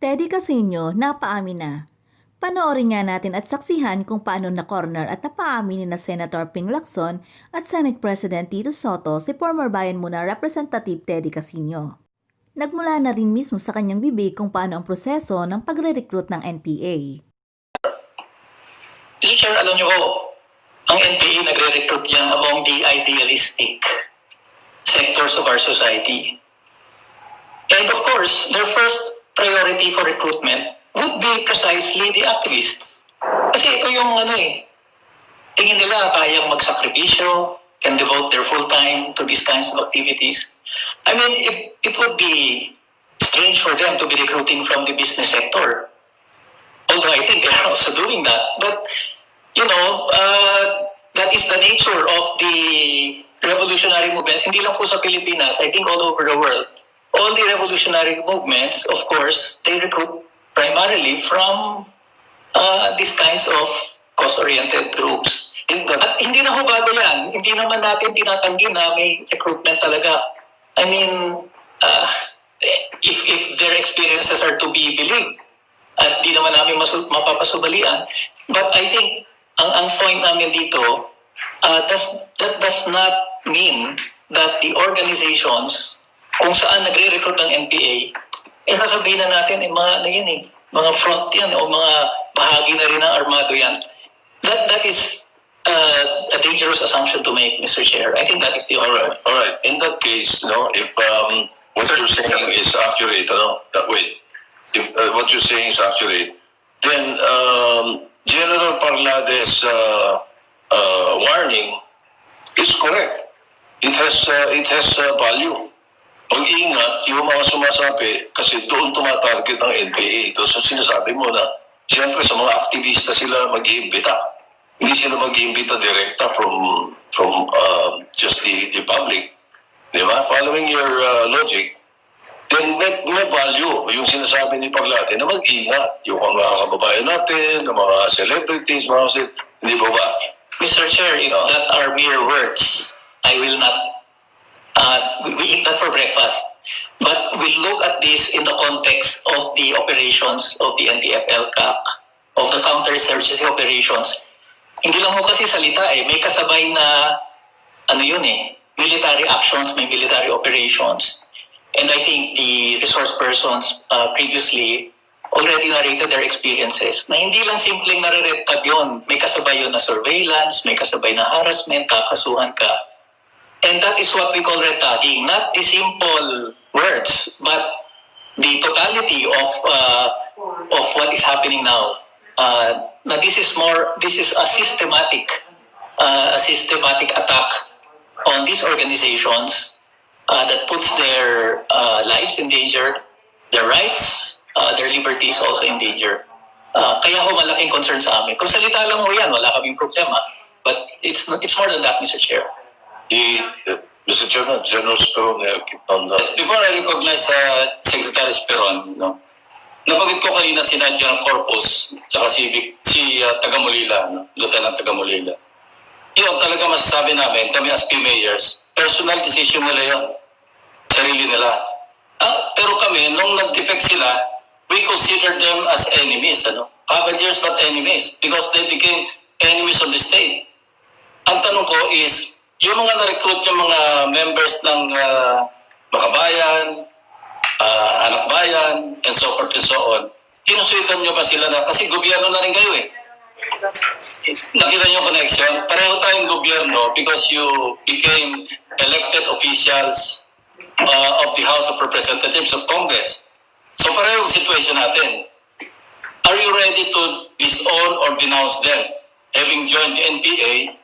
Casiño Napa-Amin na. Panuorin nga natin at saksihan kung paano na-corner at napaamin ni na Senator Ping Lacson at Senate President Tito Sotto si former bayan muna Representative Casiño. Nagmula na rin mismo sa kanyang bibig kung paano ang proseso ng pagre-recruit ng NPA. Mr. Chair, alam niyo po, ang NPA nagre-recruit yan among the idealistic sectors of our society. And of course, their first priority for recruitment would be precisely the activists. Kasi ito yung tingin nila kayang magsakripisyo, can devote their full time to these kinds of activities. I mean, it would be strange for them to be recruiting from the business sector. Although I think they're also doing that. But, that is the nature of the revolutionary movements. Hindi lang po sa Pilipinas, I think all over the world. All the revolutionary movements, of course, they recruit primarily from these kinds of cause-oriented groups. At hindi na ho bago yan. Hindi naman natin tinatanggi na may recruitment talaga. I mean, if their experiences are to be believed, at di naman namin mapapasubalian. But I think, ang point namin dito, that does not mean that the organizations kung saan nagre-recruit ng NPA, sasabihin na natin, mga front yan, o mga bahagi na rin ng armado yan. That is a dangerous assumption to make, Mr. Chair. I think that is the all right. In that case, if what you're saying is accurate, if what you're saying is accurate, then General Parlade's warning is correct. It has value. Mag-ingat yung mga sumasabi kasi doon tumatarget ng NPA. Ito so sinasabi mo na siyempre sa mga aktivista sila mag-iimbita. Hindi sila mag-iimbita direkta from just the public. Di ba? Following your logic, then may value yung sinasabi ni Parlade na mag-ingat yung mga kababayan natin, yung mga celebrities, hindi ba ba? Mr. Chair, if that are mere words, I will not we eat that for breakfast. But we look at this in the context of the operations of the NDF-LCAC, of the counter-insurgency operations. Hindi lang mo kasi salita may kasabay na military actions, may military operations. And I think the resource persons previously already narrated their experiences na hindi lang simpleng nare-red tag yun. May kasabay yun na surveillance, may kasabay na harassment, kakasuhan ka. And that is what we call red tagging, not the simple words, but the totality of what is happening now. Now this is a systematic attack on these organizations that puts their lives in danger, their rights, their liberties also in danger. Kaya ho malaking concern sa amin. Kung salita lang ho yan, wala kaming problema. But it's more than that, Mr. Chair. Mr. Chairman, General Speron, before I recognize Secretary Speron, nabanggit ko kanina si Nadia Corpus tsaka si Tagamulila, Lieutenant Tagamulila. Yun talaga masasabi namin, kami as mayors, personal decision nila yun. Sarili nila. Pero kami, nung nag-defect sila, we consider them as enemies, Cavaliers but enemies because they became enemies of the state. Ang tanong ko is, yung mga na-recruit yung mga members ng Makabayan, Anak Bayan, and so forth and so on, kinusuitan nyo ba sila na, kasi gobyerno na rin kayo Nakita nyo connection? Pareho tayong gobyerno because you became elected officials of the House of Representatives of Congress. So pareho yung situation natin. Are you ready to disown or denounce them? Having joined the NPA,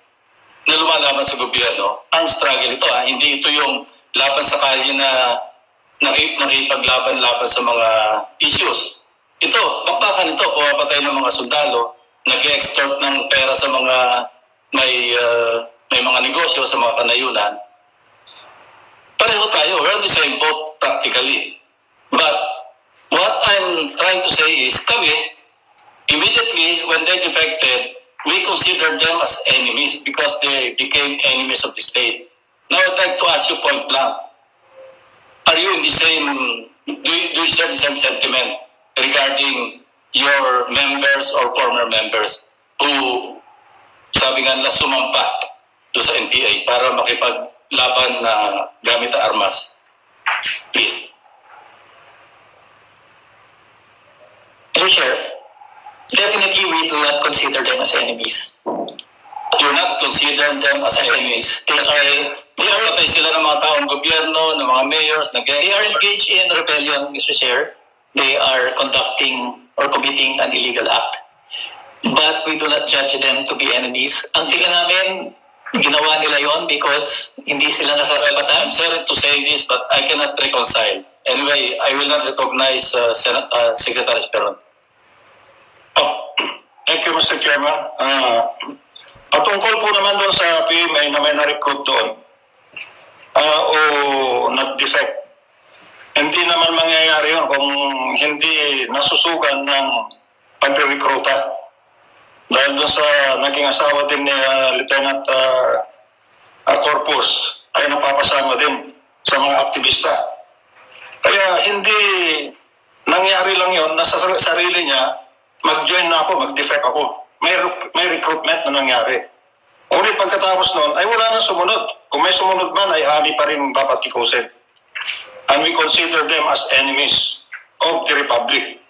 na lumalaban sa gobyerno, armed struggle ito hindi ito yung laban sa kalye na nakipaglaban-laban sa mga issues. Ito, bakbakan ito, pumapatay ng mga sundalo, nag-extort ng pera sa mga may mga negosyo, sa mga kanayunan. Pareho tayo, we're on the same boat practically. But what I'm trying to say is, kami, immediately when they defected, we consider them as enemies because they became enemies of the state. Now I'd like to ask you point blank. Are you in the same, do you share the same sentiment regarding your members or former members who, sabi nga nila, sumampa doon sa NPA para makipaglaban na gamit ang armas. Please. Mr. Chair, definitely we do not consider them as enemies. You're not considering them as enemies. Kasi pinapatay sila ng mga taong gobyerno, ng mga mayors, ng They are engaged in rebellion, Mr. Chair. They are conducting or committing an illegal act. But we do not judge them to be enemies. Ang tingin namin, ginawa nila yon because hindi sila I'm nasasabatan. sorry to say this, but I cannot reconcile. Anyway, I will not recognize Secretary Speron. Thank you, Mr. Chairman. Patungkol po naman doon sa PMA na may na-recruit doon o nag-defect, hindi naman mangyayari yun kung hindi nasusugan ng pagre-recruita. Dahil doon sa naging asawa din ni Lieutenant Corpus ay napapasama din sa mga aktivista. Kaya hindi nangyari lang yun na sa sarili niya, mag-join na ako, mag-defect ako. May recruitment na nangyari. Uli pagkatapos noon, ay wala nang sumunod. Kung may sumunod man, ay ami pa rin papatikusin. And we consider them as enemies of the Republic.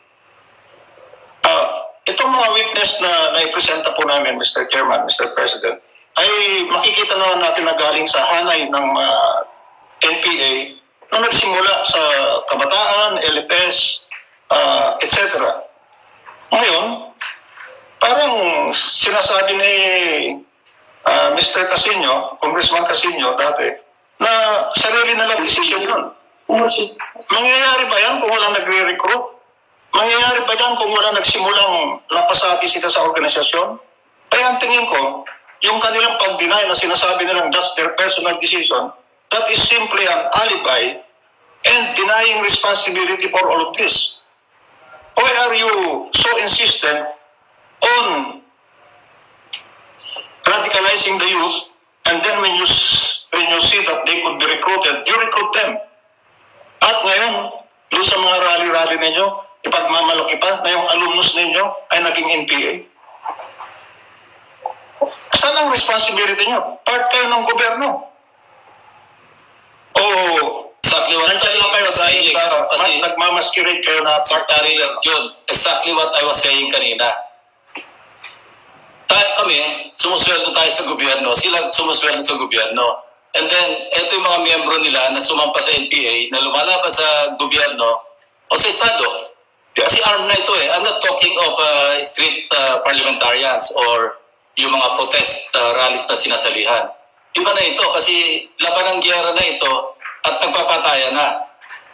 Itong mga witness na naipresenta po namin, Mr. Chairman, Mr. President, ay makikita naman natin na galing sa hanay ng NPA na nagsimula sa kabataan, LFS, etc. Ngayon, parang sinasabi ni Mr. Casiño, Congressman Casiño dati, na sarili na lang desisyon yun. Mangyayari ba yan kung walang nagre-recruit? Mangyayari ba yan kung walang nagsimulang napasabi sila sa organisasyon? Kaya ang tingin ko, yung kanilang pag-deny na sinasabi nilang that's their personal decision, that is simply an alibi and denying responsibility for all of this. Why are you so insistent on radicalizing the youth, and then when you see that they could be recruited, you recruit them? At ngayon, doon sa mga rally-rally ninyo, ipagmamalaki pa na yung alumnus ninyo ay naging NPA. Saan ang responsibility nyo? Part kayo ng gobyerno. O Exactly what nandiyan lang kayo dahil nagmamasquerade kayo na Secretary John, exactly what I was saying kanina. Kami, sumusweldo tayo sa gobyerno, sila sumusweldo sa gobyerno. And then, ito yung mga miyembro nila na sumampa sa NPA, na lumalaban sa gobyerno o sa Estado. Kasi armed na ito eh. I'm not talking of street parliamentarians or yung mga protest rallies na sinasalihan. Iba na ito kasi laban ng giyera na ito at nagpapatayan na.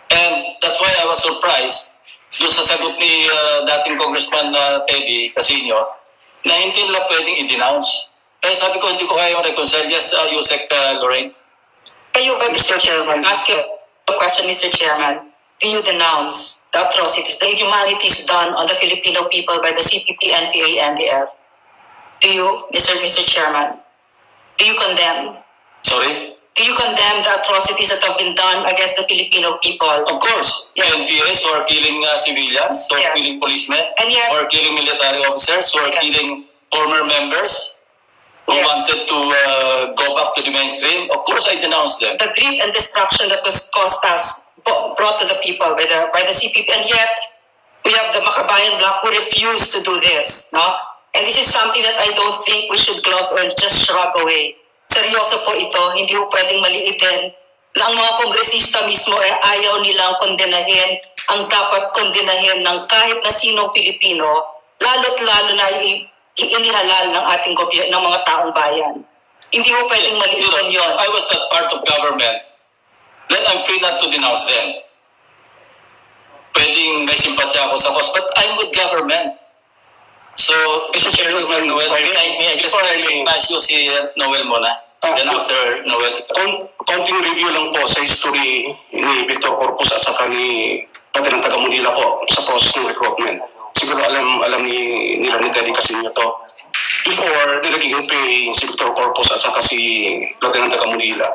And that's why I was surprised doon sa sagot ni dating Congressman Teddy Casiño na hindi nila pwedeng i-denounce. Kaya sabi ko, hindi ko kaya reconcile. Yes, Yusek Lorraine. Kayo ba, Mr. Chairman, ask you a question, Mr. Chairman. Do you denounce the atrocities, the inhumanities done on the Filipino people by the CPP, NPA, NDF? Do you, Mr. Chairman, do you condemn? Sorry? Do you condemn the atrocities that have been done against the Filipino people? Of course. Yeah. NPAs who are killing civilians, who are Yeah. killing policemen, And yet- who are killing military officers, who are Yes. killing former members who Yes. wanted to go back to the mainstream. Of course, I denounce them. The grief and destruction that was caused us, brought to the people by the CPP, and yet we have the Makabayan Bloc who refuse to do this, no? And this is something that I don't think we should gloss or just shrug away. Seryoso po ito, hindi po pwedeng maliitin na ang mga kongresista mismo ay ayaw nilang kondenahin ang dapat kondenahin ng kahit na sinong Pilipino, lalo't lalo na inihalal ng ating gobyerno, ng mga taong bayan. Hindi po pwedeng maliitin yun. I was not part of government. Then I'm free not to denounce them. Pwedeng may simpatya ako sa cause, but I'm with government. So, Mr. Chairman Noel, may I just recognize you si Noel muna. Then after Noel. konting review lang po sa history ni Victor Corpus at saka ni pati ng taga-Manila po sa process ng recruitment. Siguro alam nila ni Teddy Casiño to. Before, nilaging NPA si Victor Corpus at saka si Lieutenant taga-Manila,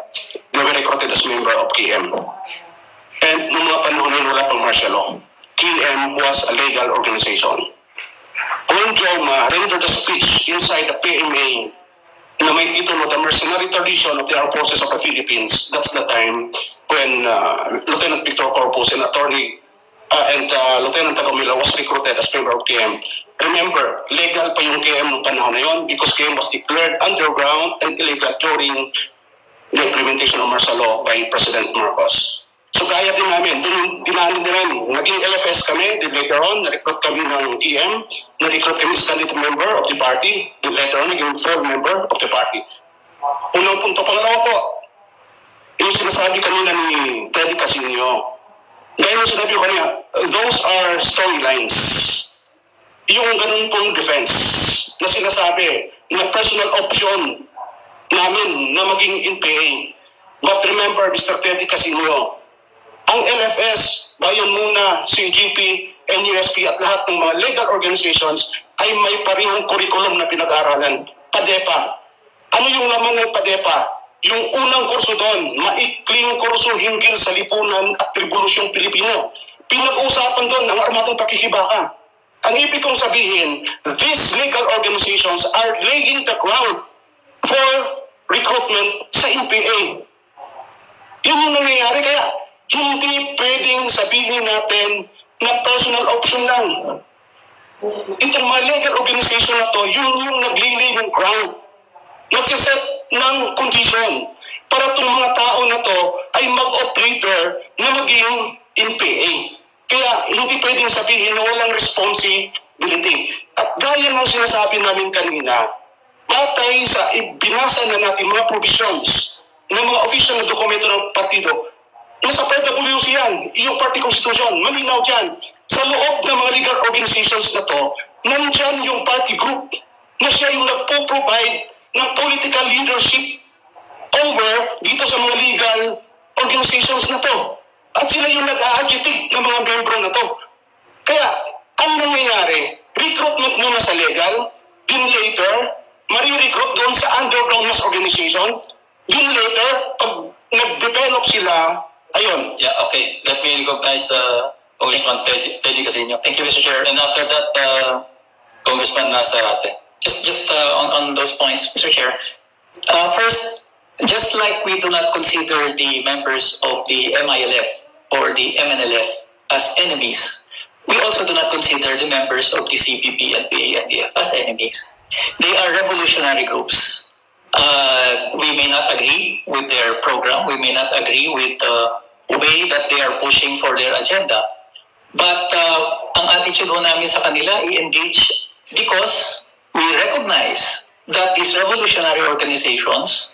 they were recruited as member of KM. And noong mga panahon na wala pang martial law. KM was a legal organization. When Joma rendered a speech inside the PMA na may titulo The Mercenary Tradition of the Armed Forces of the Philippines, that's the time when Lieutenant Victor Corpus and Lieutenant Tagamula was recruited as member of KM. Remember, legal pa yung KM noong panahon na yun because KM was declared underground and illegal during the implementation of martial law by President Marcos. So gaya din namin, dinaanin din namin, naging LFS kami, then later on, na-recruit kami ng EM, na-recruit kami as candidate member of the party, then later on, naging full member of the party. Unang punto, pangalawa po, yung sinasabi kanina ni Teddy Casiño, gaya yung sinabi ko kanina, those are storylines. Yung ganun pong defense na sinasabi na personal option namin na maging NPA. But remember, Mr. Teddy Casiño, ang LFS, Bayan Muna, CGP, NUSP at lahat ng mga legal organizations ay may parehong kurikulum na pinag-aaralan. PADEPA. Ano yung laman ng PADEPA? Yung unang kurso doon, maikling kurso hinggil sa lipunan at revolusyong Pilipino. Pinag-uusapan doon ang armadong pakikibaka. Ang ibig kong sabihin, these legal organizations are laying the ground for recruitment sa NPA. Yun yung nangyayari, kaya hindi pwedeng sabihin natin na personal option lang. Itong mga legal organization na to, yun yung naglilay ng ground. Nagsiset ng condition para itong mga tao na to ay mag-operator na maging NPA. Kaya hindi pwedeng sabihin na walang responsibility. At gaya ng sinasabi namin kanina, batay sa ibinasa na natin mga provisions ng mga official na dokumento ng partido, nasa PWC yan, yung party constitution, malinaw dyan. Sa loob ng mga legal organizations na to, nandyan yung party group na siya yung nagpo-provide ng political leadership over dito sa mga legal organizations na to. At sila yung nag-a-agitate ng mga membro na to. Kaya, ang nangyayari, recruitment muna sa legal, then later, marirecruit doon sa underground mass organization, then later, pag nag-develop sila, ayun. Yeah, okay. Let me recognize Congressman Teddy Casiño. Thank you, Mr. Chair. And after that, Congressman Sarate. Just on those points, Mr. Chair. First, just like we do not consider the members of the MILF or the MNLF as enemies, we also do not consider the members of the CPP and PANDF as enemies. They are revolutionary groups. We may not agree with their program. We may not agree with the way that they are pushing for their agenda. But ang attitude ho namin sa kanila, i-engage because we recognize that these revolutionary organizations,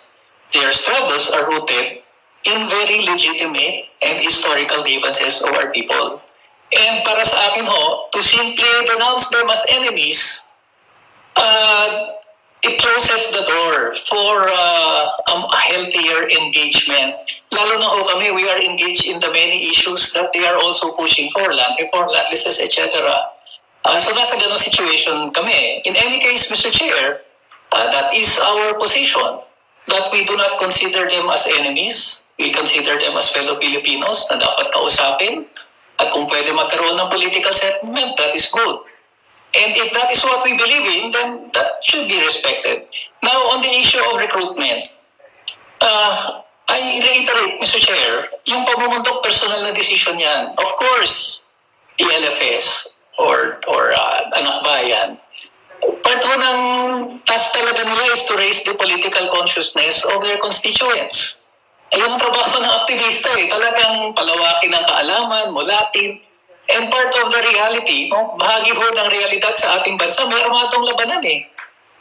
their struggles are rooted in very legitimate and historical grievances of our people. And para sa akin ho, to simply denounce them as enemies, it closes the door for a healthier engagement. Lalo na ho kami, we are engaged in the many issues that they are also pushing for, land reform, land leases, etc. So nasa ganong situation kami. In any case, Mr. Chair, that is our position, that we do not consider them as enemies. We consider them as fellow Filipinos na dapat kausapin. At kung pwede magkaroon ng political settlement, that is good. And if that is what we believe in, then that should be respected. Now, on the issue of recruitment, I reiterate, Mr. Chair, yung pamumundok personal na decision yan. Of course, the LFS or anak bayan, part ho ng task talaga nila is to raise the political consciousness of their constituents. Ayun ang trabaho ng aktivista eh. Talagang palawakin ang kaalaman, mulatin. And part of the reality, no? Bahagi ho ng realidad sa ating bansa, may armadong labanan eh.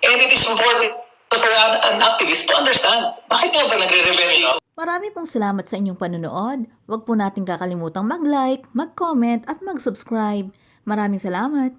And it is important for an activist to understand. Bakit nga ba nagre-rebel? Marami pong salamat sa inyong panunood. Huwag po natin kakalimutang mag-like, mag-comment at mag-subscribe. Maraming salamat!